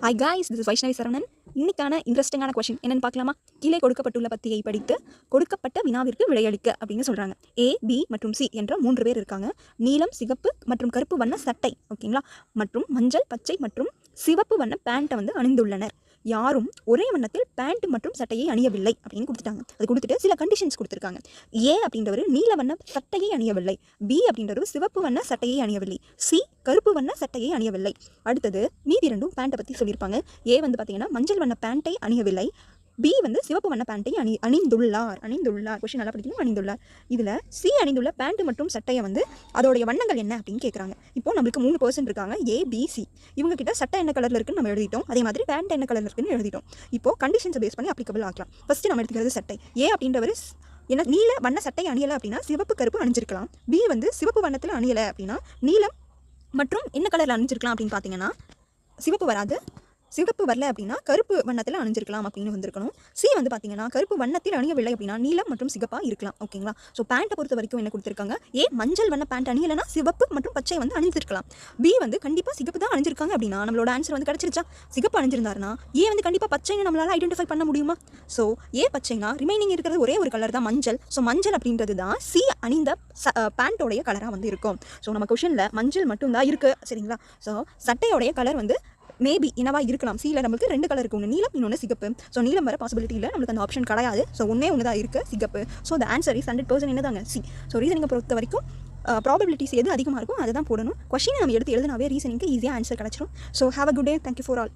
Hi guys, this is Vaishnavi Saranan. இன்னைக்கான இன்ட்ரெஸ்டிங்கான question என்னன்னு பார்க்கலாமா? கீழே கொடுக்கப்பட்டுள்ள பத்தியை படித்து கொடுக்கப்பட்ட வினாவிற்கு விடையளிக்க அப்படின்னு சொல்றாங்க. A, B மற்றும் C என்ற 3 பேர் இருக்காங்க. நீலம், சிகப்பு மற்றும் கருப்பு வண்ண சட்டை, ஓகேங்களா, மற்றும் மஞ்சள், பச்சை மற்றும் சிவப்பு வண்ண பேண்ட்டை வந்து அணிந்துள்ளனர். யாரும் ஒரே வண்ணத்தில் பேண்ட் மற்றும் சட்டையை அணியவில்லை அப்படின்னு கொடுத்துட்டாங்க. அது கொடுத்துட்டு சில கண்டிஷன்ஸ் கொடுத்துருக்காங்க. ஏ அப்படின்றவர் நீல வண்ண சட்டையை அணியவில்லை, பி அப்படின்றவர் சிவப்பு வண்ண சட்டையை அணியவில்லை, சி கருப்பு வண்ண சட்டையை அணியவில்லை. அடுத்தது மீதி ரெண்டும் பேண்ட்டை பற்றி சொல்லியிருப்பாங்க. ஏ வந்து பார்த்தீங்கன்னா மஞ்சள் வண்ண பேண்ட்டை அணியவில்லை, பி வந்து சிவப்பு வண்ண பேண்ட்டை அணிந்துள்ளார். கொஸ்டின் நல்லா படிக்கணும். அணிந்துள்ளார். இதில் சி அணிந்துள்ள பேண்ட் மற்றும் சட்டையை வந்து அதோடைய வண்ணங்கள் என்ன அப்படின்னு கேட்குறாங்க. இப்போ நம்மளுக்கு 3 பர்சன் இருக்காங்க, ஏ, பி, சி. இவங்க கிட்ட சட்டை என்ன கலரில் இருக்குன்னு நம்ம எழுதிட்டோம். அதே மாதிரி பேண்ட் என்ன கலரில் இருக்குன்னு எழுதிட்டோம். இப்போ கண்டிஷன்ஸை பேஸ் பண்ணி அப்ளிகபிள் ஆகலாம். ஃபர்ஸ்ட் நம்ம எடுத்துக்கிறது சட்டை. ஏ அப்படின்றவர் என்ன நீல வண்ண சட்டை அணியலை அப்படின்னா சிவப்பு கருப்பு அணிஞ்சிருக்கலாம். பி வந்து சிவப்பு வண்ணத்தில் அணியலை அப்படின்னா நீலம் மற்றும் என்ன கலரில் அணிஞ்சிருக்கலாம் அப்படின்னு பார்த்தீங்கன்னா சிவப்பு வராது, சிவப்பு வரல அப்படின்னா கருப்பு வண்ணத்தில் அணிஞ்சிருக்கலாம் அப்படின்னு வந்திருக்கணும். சி வந்து பார்த்தீங்கன்னா கருப்பு வண்ணத்தில் அணியவில்லை அப்படின்னா நீலம் மற்றும் சிகப்பாக இருக்கலாம், ஓகேங்களா. ஸோ பேண்ட்டை பொறுத்த வரைக்கும் என்ன கொடுத்துருக்காங்க, ஏ மஞ்சள் வண்ண பேண்ட் அணியலைன்னா சிவப்பு மற்றும் பச்சை வந்து அணிஞ்சிருக்கலாம். பி வந்து கண்டிப்பாக சிகப்பு தான் அணிஞ்சிருக்காங்க அப்படின்னா நம்மளோட ஆன்சர் வந்து கிடச்சிருச்சா. சிகப்பு அணிஞ்சிருந்தாருன்னா ஏ வந்து கண்டிப்பாக பச்சைன்னு நம்மளால் ஐடென்டிஃபை பண்ண முடியுமா? ஸோ ஏ பச்சைனா ரிமைனிங் இருக்கிறது ஒரே ஒரு கலர் தான் மஞ்சள். ஸோ மஞ்சள் அப்படின்றது தான் சி அணிந்த பேண்ட்டோடைய கலராக வந்து இருக்கும். ஸோ நம்ம கொஷனில் மஞ்சள் மட்டும் தான் இருக்குது, சரிங்களா. ஸோ சட்டையோடைய கலர் வந்து மேபி என்னவா இருக்கலாம். சியில் நம்மளுக்கு 2 கலர் இருக்குது, ஒன்று நீலம் இன்னொன்று சிகப்பு. ஸோ நீலம் வர பாசிபிலிட்டி இல்லை, நம்மளுக்கு அந்த ஆப்ஷன் கிடையாது. ஸோ ஒன்று தான் இருக்குது, சிகப்பு. ஸோ த ஆன்சர் இஸ் 100% என்னதாங்க, சி. ஸோ ரீசனிங்கை பொறுத்த வரைக்கும் ப்ராபபிலிட்டிஸ் எது அதிகமாக இருக்கும் அதை தான் போடணும். கொஸ்டினை நம்ம எடுத்து எழுதினாவே ரீசனிங்க்கு ஈஸியாக ஆன்சர் கிடச்சிரும். So have a good day. Thank you for all.